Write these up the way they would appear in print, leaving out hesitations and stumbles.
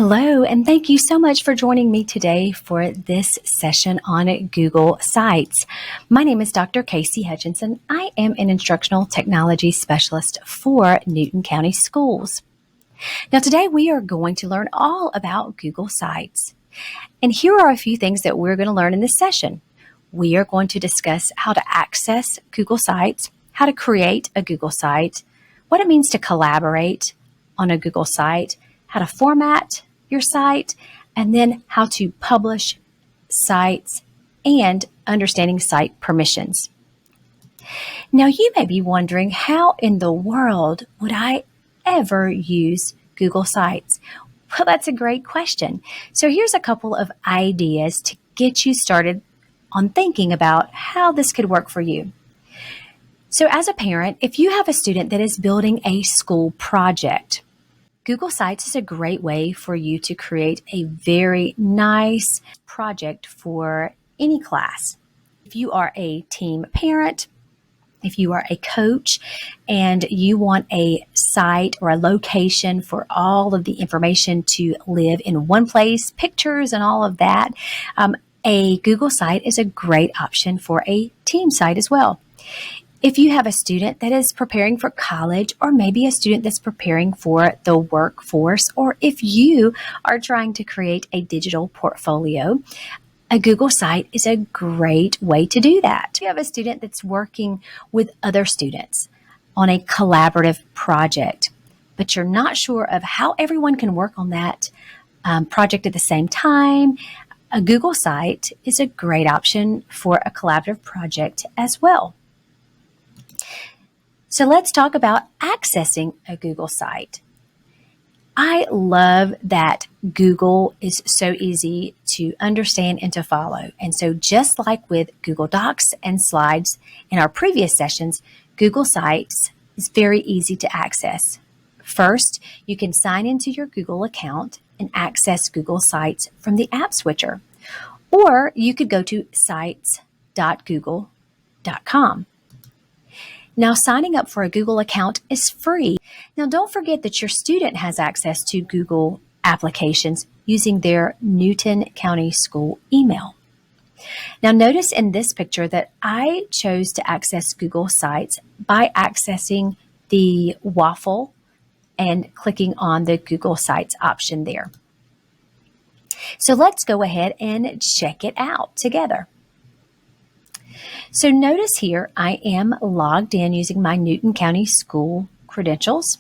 Hello, and thank you so much for joining me today for this session on Google Sites. My name is Dr. Casey Hutchinson. I am an instructional technology specialist for Newton County Schools. Now, today we are going to learn all about Google Sites. And here are a few things that we're going to learn in this session. We are going to discuss how to access Google Sites, how to create a Google site, what it means to collaborate on a Google site, how to format your site, and then how to publish sites and understanding site permissions. Now, you may be wondering, how in the world would I ever use Google Sites? Well, that's a great question. So here's a couple of ideas to get you started on thinking about how this could work for you. So as a parent, if you have a student that is building a school project, Google Sites is a great way for you to create a very nice project for any class. If you are a team parent, if you are a coach and you want a site or a location for all of the information to live in one place, pictures and all of that, a Google site is a great option for a team site as well. If you have a student that is preparing for college, or maybe a student that's preparing for the workforce, or if you are trying to create a digital portfolio, a Google site is a great way to do that. If you have a student that's working with other students on a collaborative project, but you're not sure of how everyone can work on that project at the same time, a Google site is a great option for a collaborative project as well. So let's talk about accessing a Google site. I love that Google is so easy to understand and to follow. And so just like with Google Docs and slides in our previous sessions, Google Sites is very easy to access. First, you can sign into your Google account and access Google Sites from the app switcher. Or you could go to sites.google.com. Now, signing up for a Google account is free. Now, don't forget that your student has access to Google applications using their Newton County School email. Now, notice in this picture that I chose to access Google Sites by accessing the waffle and clicking on the Google Sites option there. So let's go ahead and check it out together. So notice here, I am logged in using my Newton County School credentials,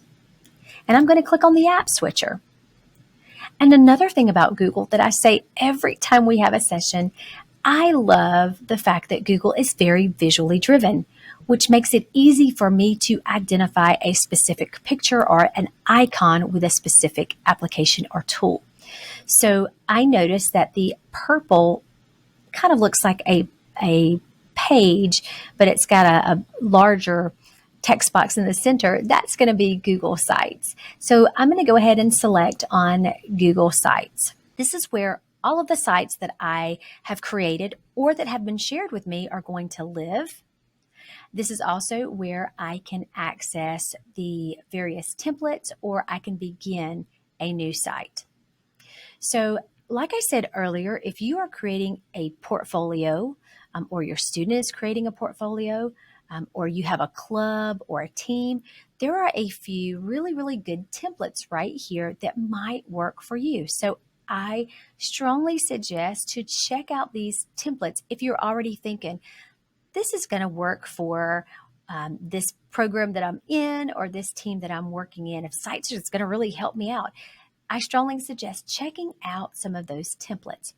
and I'm going to click on the app switcher. And another thing about Google that I say every time we have a session, I love the fact that Google is very visually driven, which makes it easy for me to identify a specific picture or an icon with a specific application or tool. So I noticed that the purple kind of looks like a page, but it's got a larger text box in the center. That's going to be Google Sites. So I'm going to go ahead and select on Google Sites. This is where all of the sites that I have created or that have been shared with me are going to live. This is also where I can access the various templates, or I can begin a new site. So like I said earlier, if you are creating a portfolio, or your student is creating a portfolio, or you have a club or a team, there are a few really, really good templates right here that might work for you. So I strongly suggest to check out these templates if you're already thinking, this is going to work for this program that I'm in, or this team that I'm working in. If Sites is going to really help me out, I strongly suggest checking out some of those templates.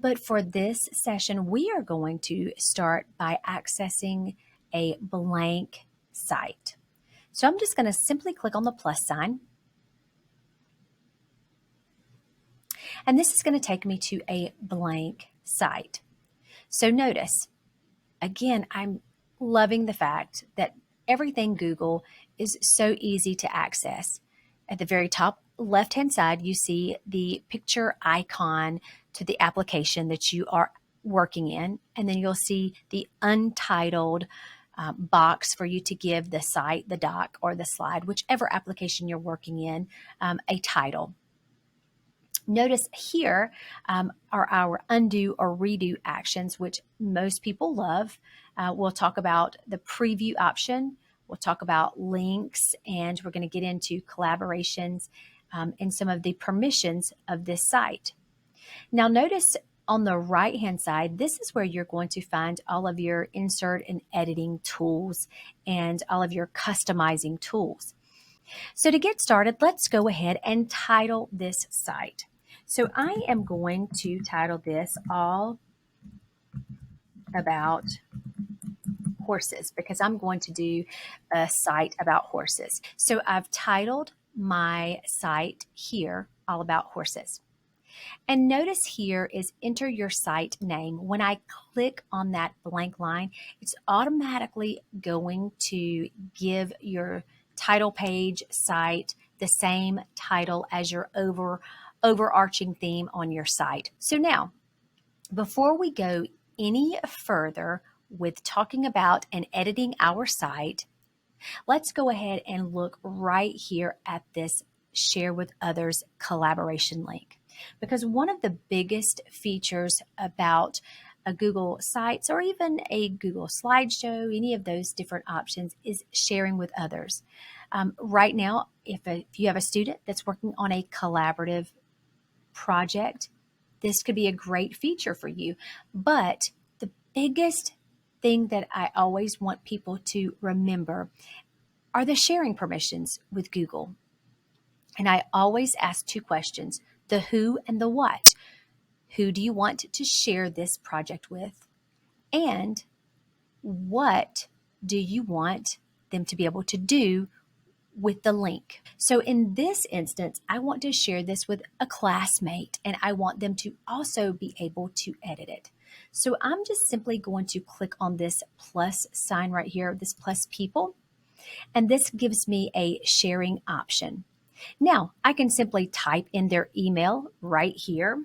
But for this session, we are going to start by accessing a blank site. So I'm just going to simply click on the plus sign. And this is going to take me to a blank site. So notice, again, I'm loving the fact that everything Google is so easy to access. At the very top left-hand side, you see the picture icon to the application that you are working in, and then you'll see the untitled box for you to give the site, the doc, or the slide, whichever application you're working in, a title. Notice here are our undo or redo actions, which most people love. We'll talk about the preview option. We'll talk about links, and we're going to get into collaborations and some of the permissions of this site. Now, notice on the right-hand side, this is where you're going to find all of your insert and editing tools and all of your customizing tools. So to get started, let's go ahead and title this site. So I am going to title this All About Horses because I'm going to do a site about horses. So I've titled my site here All About Horses. And notice here is enter your site name. When I click on that blank line, it's automatically going to give your title page site the same title as your overarching theme on your site. So now, before we go any further with talking about and editing our site, let's go ahead and look right here at this share with others collaboration link. Because one of the biggest features about a Google Sites or even a Google slideshow, any of those different options, is sharing with others. Right now, if you have a student that's working on a collaborative project, this could be a great feature for you. But the biggest thing that I always want people to remember are the sharing permissions with Google. And I always ask two questions, the who and the what. Who do you want to share this project with? And what do you want them to be able to do with the link? So in this instance, I want to share this with a classmate and I want them to also be able to edit it. So I'm just simply going to click on this plus sign right here, this plus people, and this gives me a sharing option. Now, I can simply type in their email right here,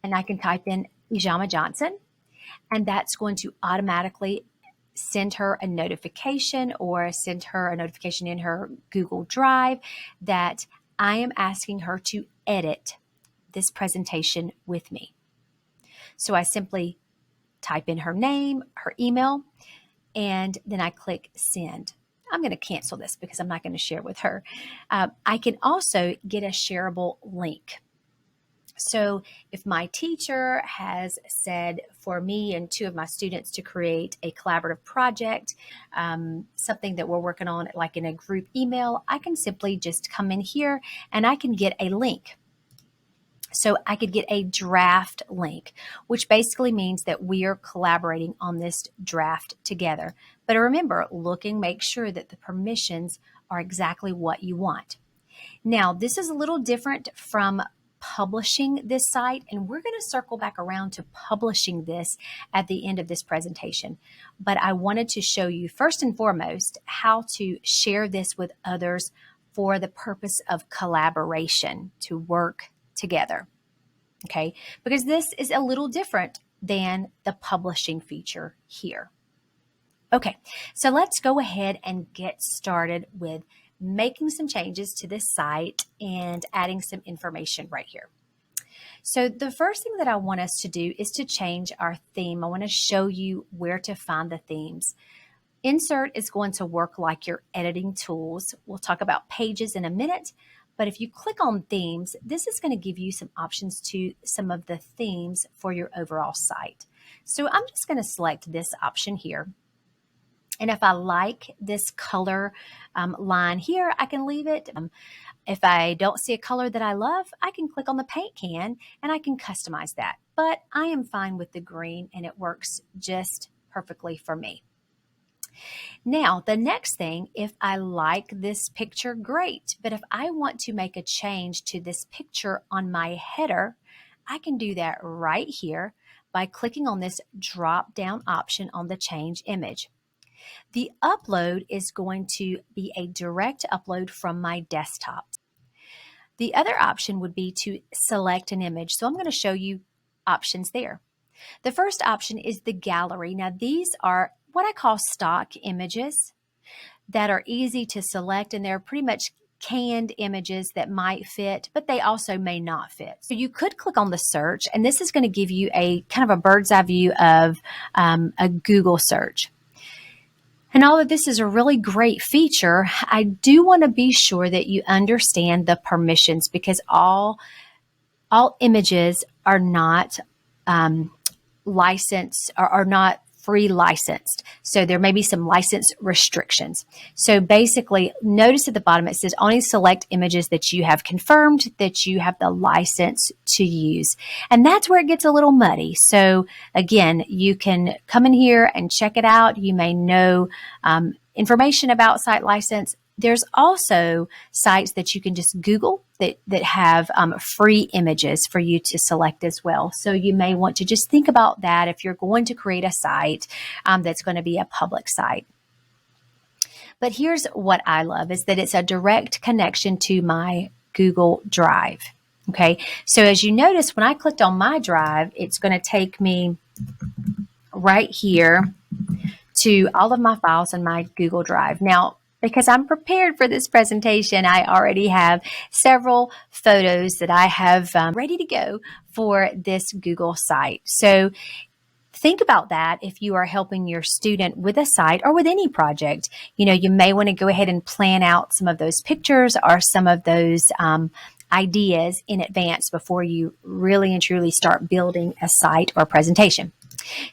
and I can type in Ijama Johnson, and that's going to automatically send her a notification or send her a notification in her Google Drive that I am asking her to edit this presentation with me. So I simply type in her name, her email, and then I click send. I'm going to cancel this because I'm not going to share with her. I can also get a shareable link. So if my teacher has said for me and two of my students to create a collaborative project, something that we're working on like in a group email, I can simply just come in here and I can get a link. So I could get a draft link, which basically means that we are collaborating on this draft together. But remember, make sure that the permissions are exactly what you want. Now, this is a little different from publishing this site, and we're going to circle back around to publishing this at the end of this presentation. But I wanted to show you first and foremost how to share this with others for the purpose of collaboration, to work together. Okay, because this is a little different than the publishing feature here. Okay, so let's go ahead and get started with making some changes to this site and adding some information right here. So the first thing that I want us to do is to change our theme. I want to show you where to find the themes. Insert is going to work like your editing tools. We'll talk about pages in a minute, but if you click on themes, this is going to give you some options to some of the themes for your overall site. So I'm just going to select this option here. And if I like this color line here, I can leave it. If I don't see a color that I love, I can click on the paint can and I can customize that. But I am fine with the green and it works just perfectly for me. Now, the next thing, if I like this picture, great. But if I want to make a change to this picture on my header, I can do that right here by clicking on this drop-down option on the change image. The upload is going to be a direct upload from my desktop. The other option would be to select an image. So I'm going to show you options there. The first option is the gallery. Now, these are what I call stock images that are easy to select, and they're pretty much canned images that might fit, but they also may not fit. So you could click on the search, and this is going to give you a kind of a bird's eye view of a Google search. And although this is a really great feature, I do want to be sure that you understand the permissions, because all images are not licensed or are not free licensed. So there may be some license restrictions. So basically, notice at the bottom it says only select images that you have confirmed that you have the license to use. And that's where it gets a little muddy. So again, you can come in here and check it out. You may know information about site license. There's also sites that you can just Google that have free images for you to select as well. So you may want to just think about that if you're going to create a site that's going to be a public site. But here's what I love is that it's a direct connection to my Google Drive. Okay, so as you notice, when I clicked on my drive, it's going to take me right here to all of my files in my Google Drive. Now, because I'm prepared for this presentation, I already have several photos that I have ready to go for this Google site. So think about that if you are helping your student with a site or with any project. You know, you may want to go ahead and plan out some of those pictures or some of those ideas in advance before you really and truly start building a site or presentation.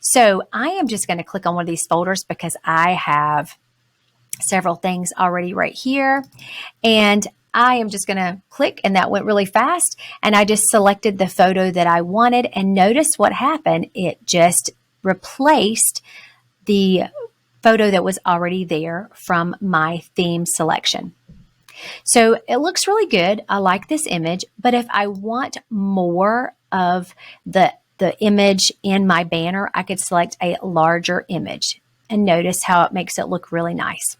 So I am just going to click on one of these folders because I have several things already right here. And I am just going to click, and that went really fast. And I just selected the photo that I wanted. And notice what happened. It just replaced the photo that was already there from my theme selection. So it looks really good. I like this image. But if I want more of the image in my banner, I could select a larger image. And notice how it makes it look really nice.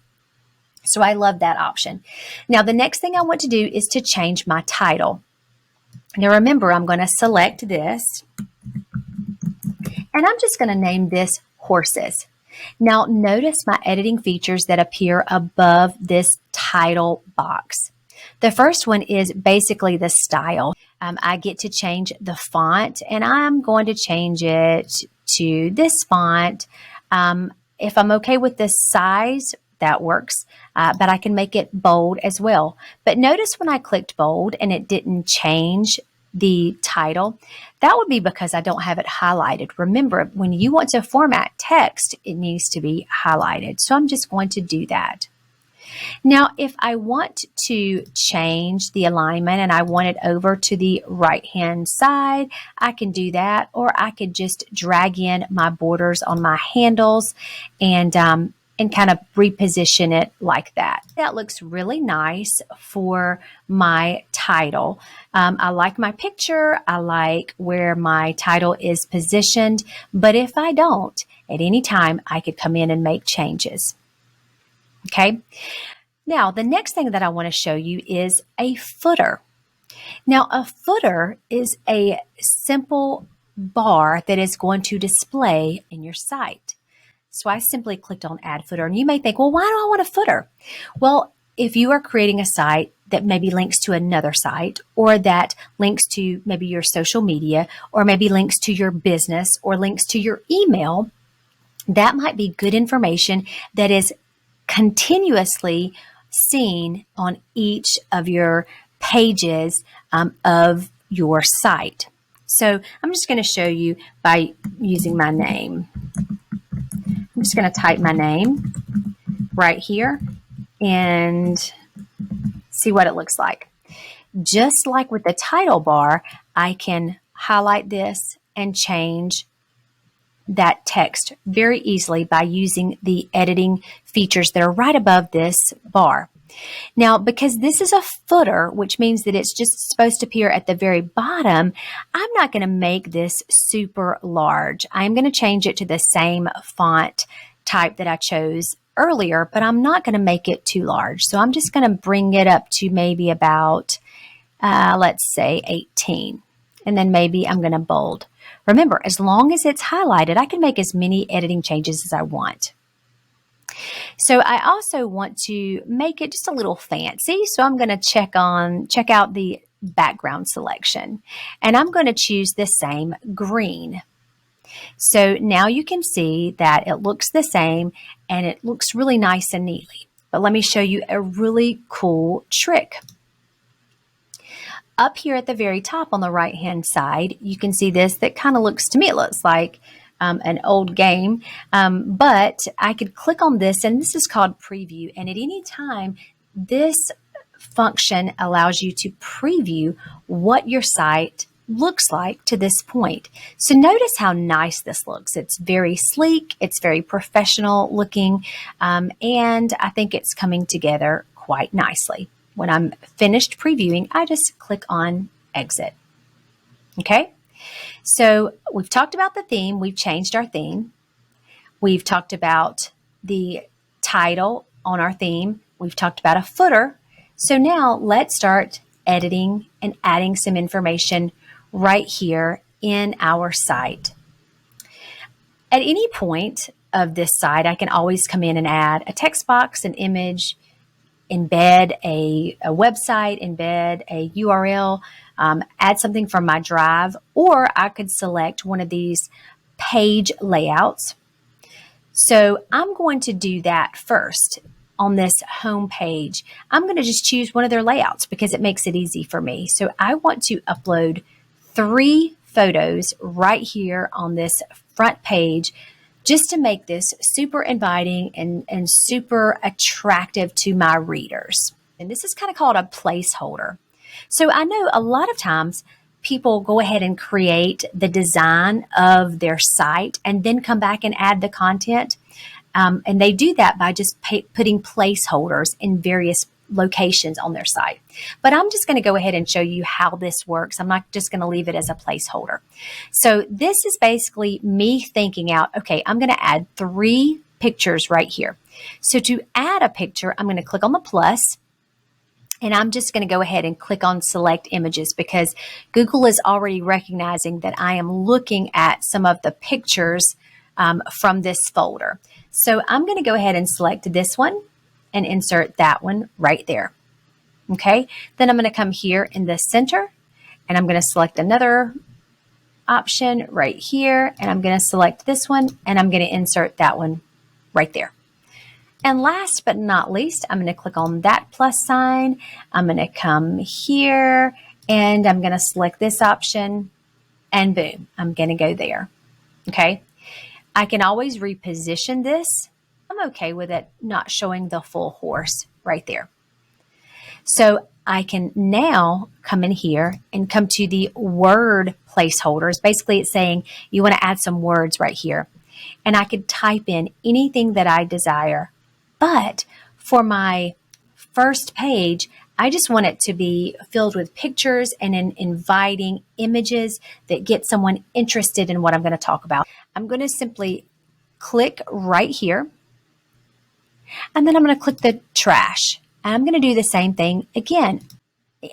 So I love that option. Now, the next thing I want to do is to change my title. Now, remember, I'm going to select this, and I'm just going to name this Horses. Now, notice my editing features that appear above this title box. The first one is basically the style. I get to change the font, and I'm going to change it to this font. If I'm okay with this size, that works, but I can make it bold as well. But notice when I clicked bold and it didn't change the title, that would be because I don't have it highlighted. Remember, when you want to format text, it needs to be highlighted. So I'm just going to do that. Now, if I want to change the alignment and I want it over to the right-hand side, I can do that, or I could just drag in my borders on my handles and kind of reposition it like that. That looks really nice for my title. I like my picture. I like where my title is positioned. But if I don't, at any time, I could come in and make changes. Okay. Now, the next thing that I want to show you is a footer. Now, a footer is a simple bar that is going to display in your site. So I simply clicked on Add Footer. And you may think, well, why do I want a footer? Well, if you are creating a site that maybe links to another site, or that links to maybe your social media, or maybe links to your business, or links to your email, that might be good information that is continuously seen on each of your pages of your site. So I'm just going to show you by using my name. I'm just going to type my name right here and see what it looks like. Just like with the title bar, I can highlight this and change that text very easily by using the editing features that are right above this bar. Now, because this is a footer, which means that it's just supposed to appear at the very bottom, I'm not going to make this super large. I'm going to change it to the same font type that I chose earlier, but I'm not going to make it too large. So I'm just going to bring it up to maybe about, let's say 18. And then maybe I'm going to bold. Remember, as long as it's highlighted, I can make as many editing changes as I want. So I also want to make it just a little fancy. So I'm going to check out the background selection, and I'm going to choose the same green. So now you can see that it looks the same and it looks really nice and neatly. But let me show you a really cool trick. Up here at the very top on the right hand side, you can see this that kind of looks, to me, it looks like an old game, but I could click on this, and this is called preview. And at any time, this function allows you to preview what your site looks like to this point. So notice how nice this looks. It's very sleek, it's very professional looking, and I think it's coming together quite nicely. When I'm finished previewing, I just click on exit. Okay, so we've talked about the theme. We've changed our theme. We've talked about the title on our theme. We've talked about a footer. So now let's start editing and adding some information right here in our site. At any point of this site, I can always come in and add a text box, an image, embed a website, embed a URL, add something from my drive, or I could select one of these page layouts. So I'm going to do that first on this home page. I'm going to just choose one of their layouts because it makes it easy for me. So I want to upload 3 photos right here on this front page, just to make this super inviting and super attractive to my readers. And this is kind of called a placeholder. So I know a lot of times people go ahead and create the design of their site and then come back and add the content. And they do that by just putting placeholders in various locations on their site. But I'm just going to go ahead and show you how this works. I'm not just going to leave it as a placeholder. So this is basically me thinking out, okay, I'm going to add 3 pictures right here. So to add a picture, I'm going to click on the plus, and I'm just going to go ahead and click on select images because Google is already recognizing that I am looking at some of the pictures from this folder. So I'm going to go ahead and select this one and insert that one right there. Okay, then I'm going to come here in the center, and I'm going to select another option right here, and I'm going to select this one, and I'm going to insert that one right there. And last but not least, I'm going to click on that plus sign. I'm going to come here, and I'm going to select this option, and boom, I'm going to go there. Okay, I can always reposition this. I'm okay with it not showing the full horse right there. So I can now come in here and come to the word placeholders. Basically, it's saying you want to add some words right here. And I could type in anything that I desire. But for my first page, I just want it to be filled with pictures and inviting images that get someone interested in what I'm going to talk about. I'm going to simply click right here. And then I'm going to click the trash. And I'm going to do the same thing again.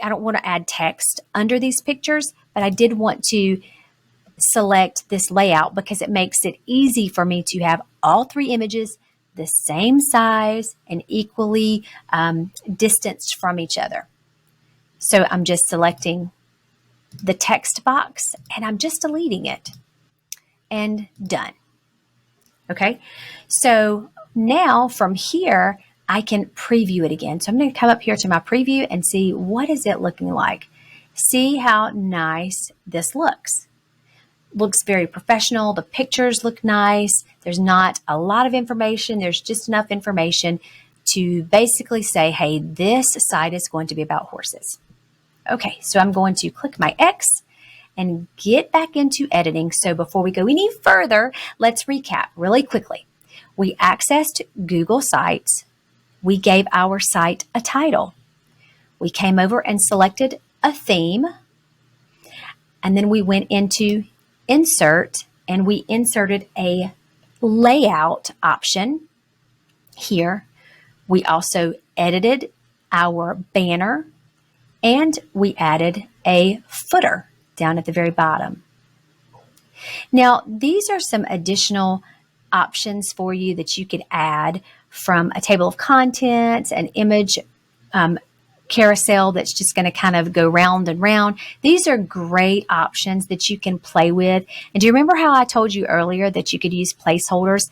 I don't want to add text under these pictures, but I did want to select this layout because it makes it easy for me to have all 3 images the same size and equally distanced from each other. So I'm just selecting the text box and I'm just deleting it and done. Okay, so now from here, I can preview it again. So I'm going to come up here to my preview and see what is it looking like. See how nice this looks. Looks very professional. The pictures look nice. There's not a lot of information. There's just enough information to basically say, hey, this site is going to be about horses. Okay, so I'm going to click my X and get back into editing. So before we go any further, let's recap really quickly. We accessed Google Sites. We gave our site a title. We came over and selected a theme. And then we went into Insert and we inserted a layout option here. We also edited our banner and we added a footer down at the very bottom. Now, these are some additional options for you that you could add from a table of contents, an image carousel that's just going to kind of go round and round. These are great options that you can play with. And do you remember how I told you earlier that you could use placeholders?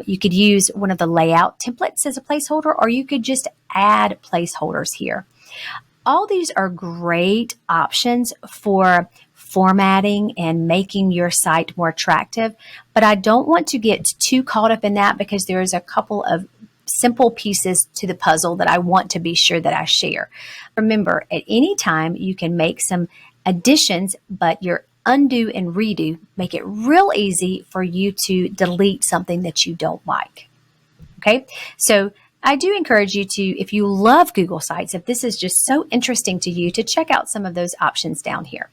You could use one of the layout templates as a placeholder, or you could just add placeholders here. All these are great options for formatting and making your site more attractive, but I don't want to get too caught up in that because there's a couple of simple pieces to the puzzle that I want to be sure that I share. Remember, at any time you can make some additions, but your undo and redo make it real easy for you to delete something that you don't like. Okay, so I do encourage you to, if you love Google Sites, if this is just so interesting to you, to check out some of those options down here.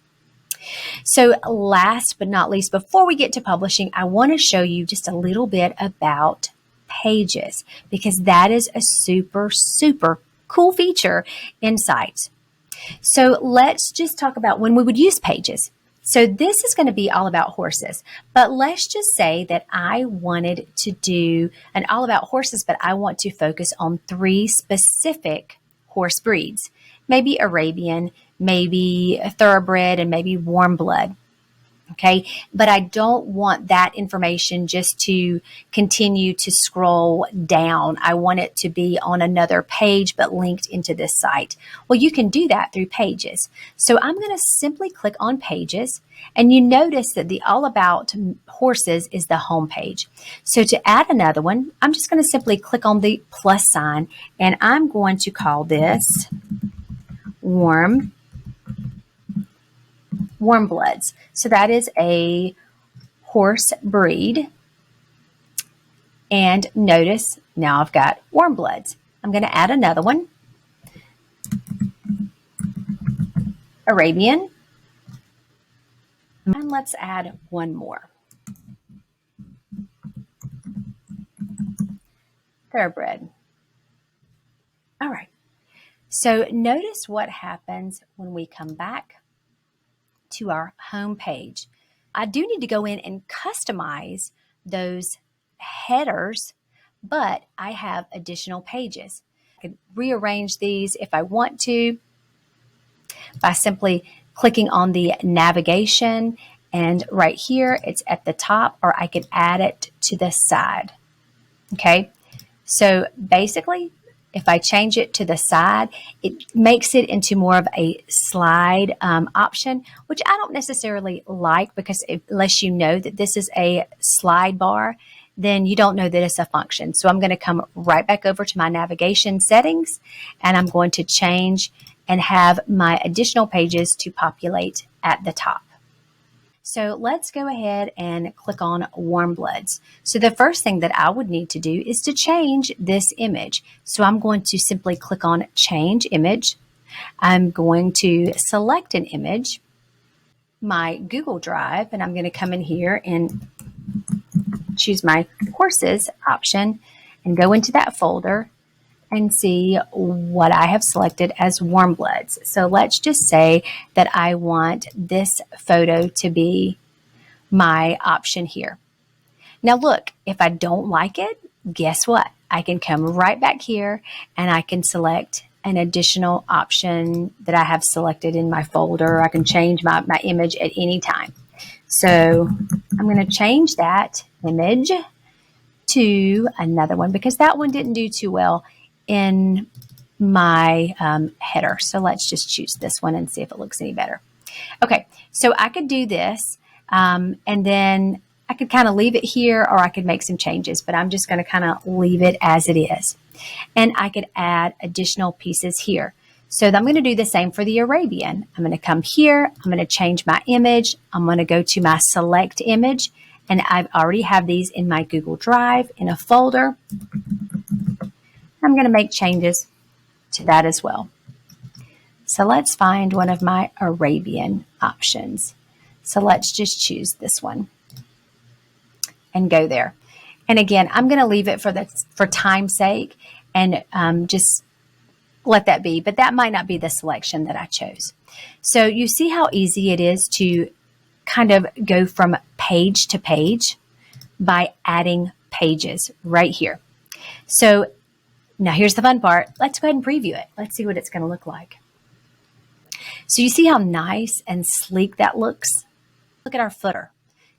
So last but not least, before we get to publishing, I want to show you just a little bit about pages, because that is a super, super cool feature in Sites. So let's just talk about when we would use pages. So this is going to be all about horses, but let's just say that I wanted to do an all about horses, but I want to focus on 3 specific horse breeds, maybe Arabian, maybe a thoroughbred, and maybe warm blood. Okay, but I don't want that information just to continue to scroll down. I want it to be on another page, but linked into this site. Well, you can do that through pages. So I'm going to simply click on pages, and you notice that the All About Horses is the home page. So to add another one, I'm just going to simply click on the plus sign, and I'm going to call this Warm Bloods. So that is a horse breed. And notice now I've got warm bloods. I'm going to add another one, Arabian. And let's add one more, thoroughbred. All right. So notice what happens when we come back to our home page. I do need to go in and customize those headers, but I have additional pages. I could rearrange these if I want to by simply clicking on the navigation, and right here it's at the top, or I could add it to the side. Okay, so basically if I change it to the side, it makes it into more of a slide option, which I don't necessarily like, because unless you know that this is a slide bar, then you don't know that it's a function. So I'm going to come right back over to my navigation settings, and I'm going to change and have my additional pages to populate at the top. So let's go ahead and click on warm bloods. So the first thing that I would need to do is to change this image. So I'm going to simply click on change image. I'm going to select an image, my Google Drive, and I'm going to come in here and choose my horses option and go into that folder and see what I have selected as warm bloods. So let's just say that I want this photo to be my option here. Now look, if I don't like it, guess what? I can come right back here and I can select an additional option that I have selected in my folder. I can change my image at any time. So I'm going to change that image to another one because that one didn't do too well in my header. So let's just choose this one and see if it looks any better. Okay, so I could do this and then I could kind of leave it here, or I could make some changes, but I'm just going to kind of leave it as it is. And I could add additional pieces here. So I'm going to do the same for the Arabian. I'm going to come here, I'm going to change my image, I'm going to go to my select image, and I already have these in my Google Drive in a folder. I'm going to make changes to that as well. So let's find one of my Arabian options. So let's just choose this one and go there. And again, I'm going to leave it for time's sake and just let that be, but that might not be the selection that I chose. So you see how easy it is to kind of go from page to page by adding pages right here. So now here's the fun part. Let's go ahead and preview it. Let's see what it's going to look like. So you see how nice and sleek that looks? Look at our footer.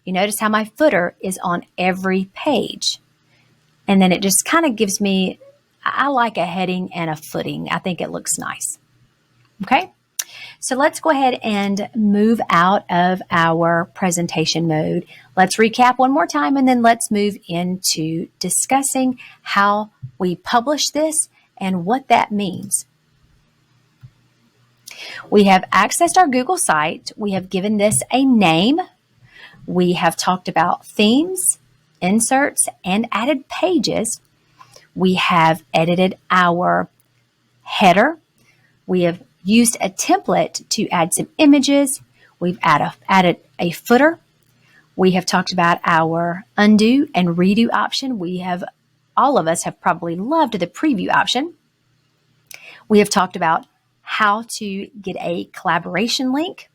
You notice how my footer is on every page. And then it just kind of gives me, I like a heading and a footing. I think it looks nice. Okay? So let's go ahead and move out of our presentation mode. Let's recap one more time, and then let's move into discussing how we publish this and what that means. We have accessed our Google site. We have given this a name. We have talked about themes, inserts, and added pages. We have edited our header. We have used a template to add some images. We've added a footer. We have talked about our undo and redo option. All of us have probably loved the preview option. We have talked about how to get a collaboration link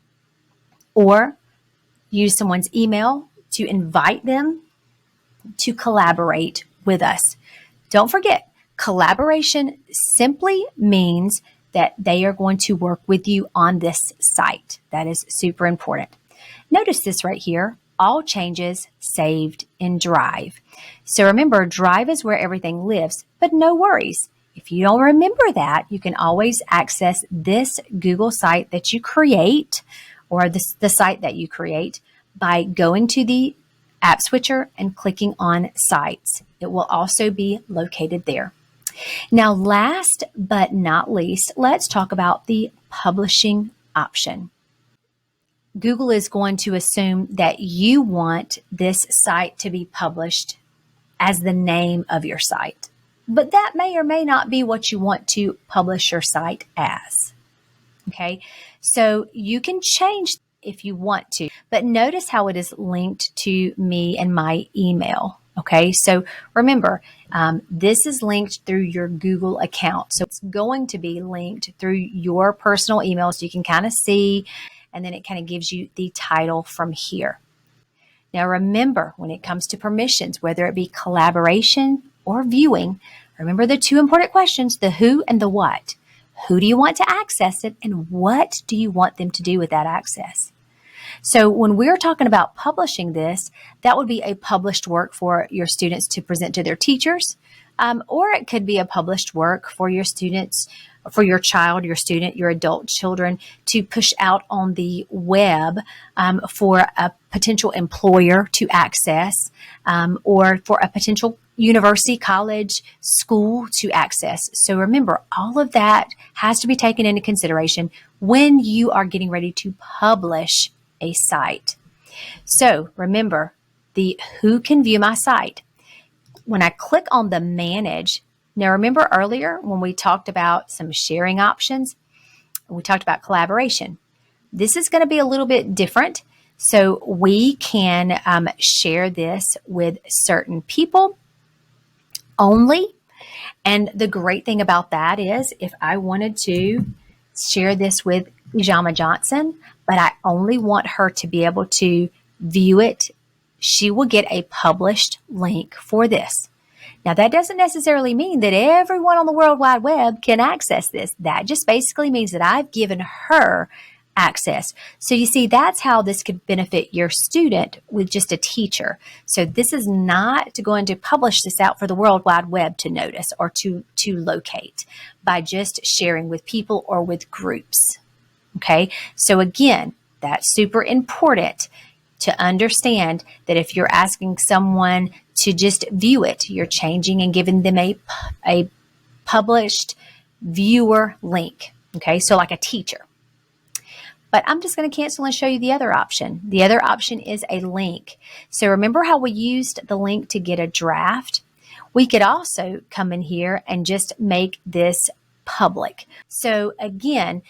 or use someone's email to invite them to collaborate with us. Don't forget, collaboration simply means that they are going to work with you on this site. That is super important. Notice this right here, all changes saved in Drive. So remember, Drive is where everything lives, but no worries. If you don't remember that, you can always access this Google site that you create or the site that you create by going to the app switcher and clicking on Sites. It will also be located there. Now, last but not least, let's talk about the publishing option. Google is going to assume that you want this site to be published as the name of your site. But that may or may not be what you want to publish your site as. Okay, so you can change if you want to, but notice how it is linked to me and my email. Okay, so remember, this is linked through your Google account. So it's going to be linked through your personal email so you can kind of see, and then it kind of gives you the title from here. Now remember, when it comes to permissions, whether it be collaboration or viewing, remember the two important questions, the who and the what. Who do you want to access it, and what do you want them to do with that access? So when we're talking about publishing this, that would be a published work for your students to present to their teachers, or it could be a published work for your students, for your child, your student, your adult children to push out on the web for a potential employer to access, or for a potential university, college, school to access. So remember, all of that has to be taken into consideration when you are getting ready to publish a site. So remember, the who can view my site. When I click on the manage, now remember earlier when we talked about some sharing options, we talked about collaboration. This is going to be a little bit different. So we can share this with certain people only. And the great thing about that is if I wanted to share this with Ijama Johnson, but I only want her to be able to view it, she will get a published link for this. Now, that doesn't necessarily mean that everyone on the World Wide Web can access this. That just basically means that I've given her access. So you see, that's how this could benefit your student with just a teacher. So this is not going to publish this out for the World Wide Web to notice or to locate by just sharing with people or with groups. Okay, so again, that's super important to understand that if you're asking someone to just view it, you're changing and giving them a published viewer link. Okay, so like a teacher. But I'm just going to cancel and show you the other option. The other option is a link. So remember how we used the link to get a draft? We could also come in here and just make this public. So again,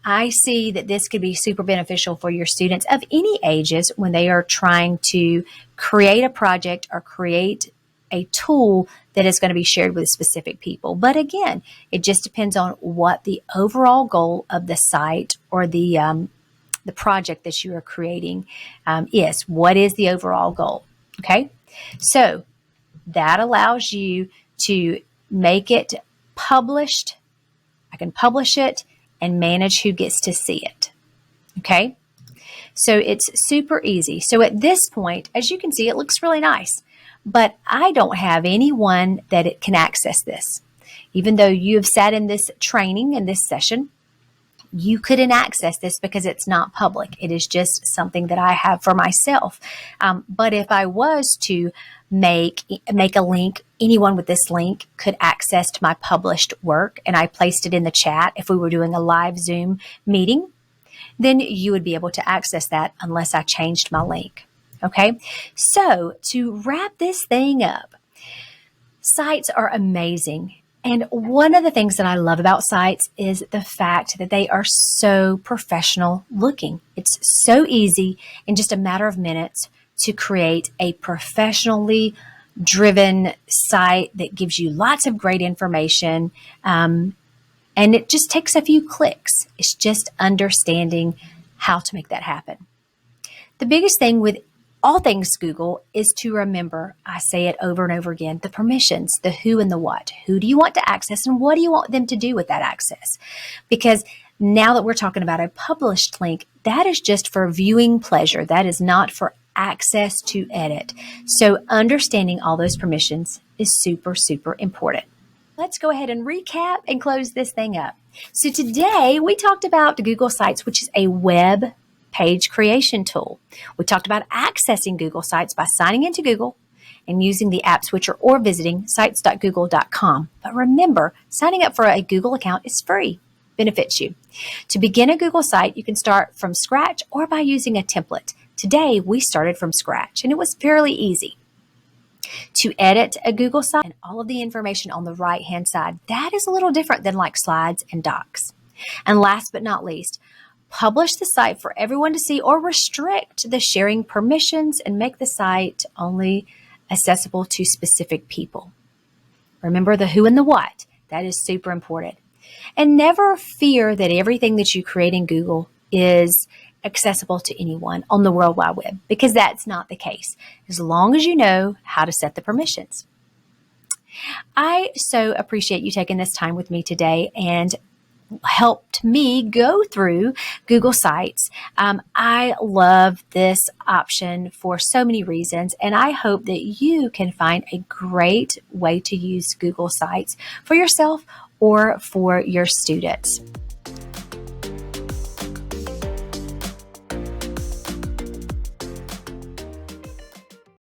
I see that this could be super beneficial for your students of any ages when they are trying to create a project or create a tool that is going to be shared with specific people. But again, it just depends on what the overall goal of the site or the project that you are creating is. What is the overall goal? Okay, so That allows you to make it published. I can publish it and manage who gets to see it. Okay? So it's super easy. So at this point, as you can see, it looks really nice, but I don't have anyone that it can access this. Even though you have sat in this training in this session, you couldn't access this because it's not public. It is just something that I have for myself. But if I was to make a link, anyone with this link could access to my published work, and I placed it in the chat. If we were doing a live Zoom meeting, then you would be able to access that unless I changed my link. Okay, so to wrap this thing up, sites are amazing. And one of the things that I love about sites is the fact that they are so professional looking. It's so easy in just a matter of minutes to create a professionally driven site that gives you lots of great information. And it just takes a few clicks. It's just understanding how to make that happen. The biggest thing with all things Google is to remember, I say it over and over again, the permissions, the who and the what. Who do you want to access and what do you want them to do with that access? Because now that we're talking about a published link, that is just for viewing pleasure. That is not for access to edit. So understanding all those permissions is super, super important. Let's go ahead and recap and close this thing up. So today we talked about Google Sites, which is a web page creation tool. We talked about accessing Google Sites by signing into Google and using the app switcher or visiting sites.google.com. But remember, signing up for a Google account is free. Benefits you. To begin a Google site, you can start from scratch or by using a template. Today, we started from scratch, and it was fairly easy. To edit a Google site and all of the information on the right-hand side, that is a little different than like slides and docs. And last but not least, publish the site for everyone to see or restrict the sharing permissions and make the site only accessible to specific people. Remember the who and the what. That is super important. And never fear that everything that you create in Google is accessible to anyone on the World Wide Web, because that's not the case, as long as you know how to set the permissions. I so appreciate you taking this time with me today and helped me go through Google Sites. I love this option for so many reasons, and I hope that you can find a great way to use Google Sites for yourself or for your students.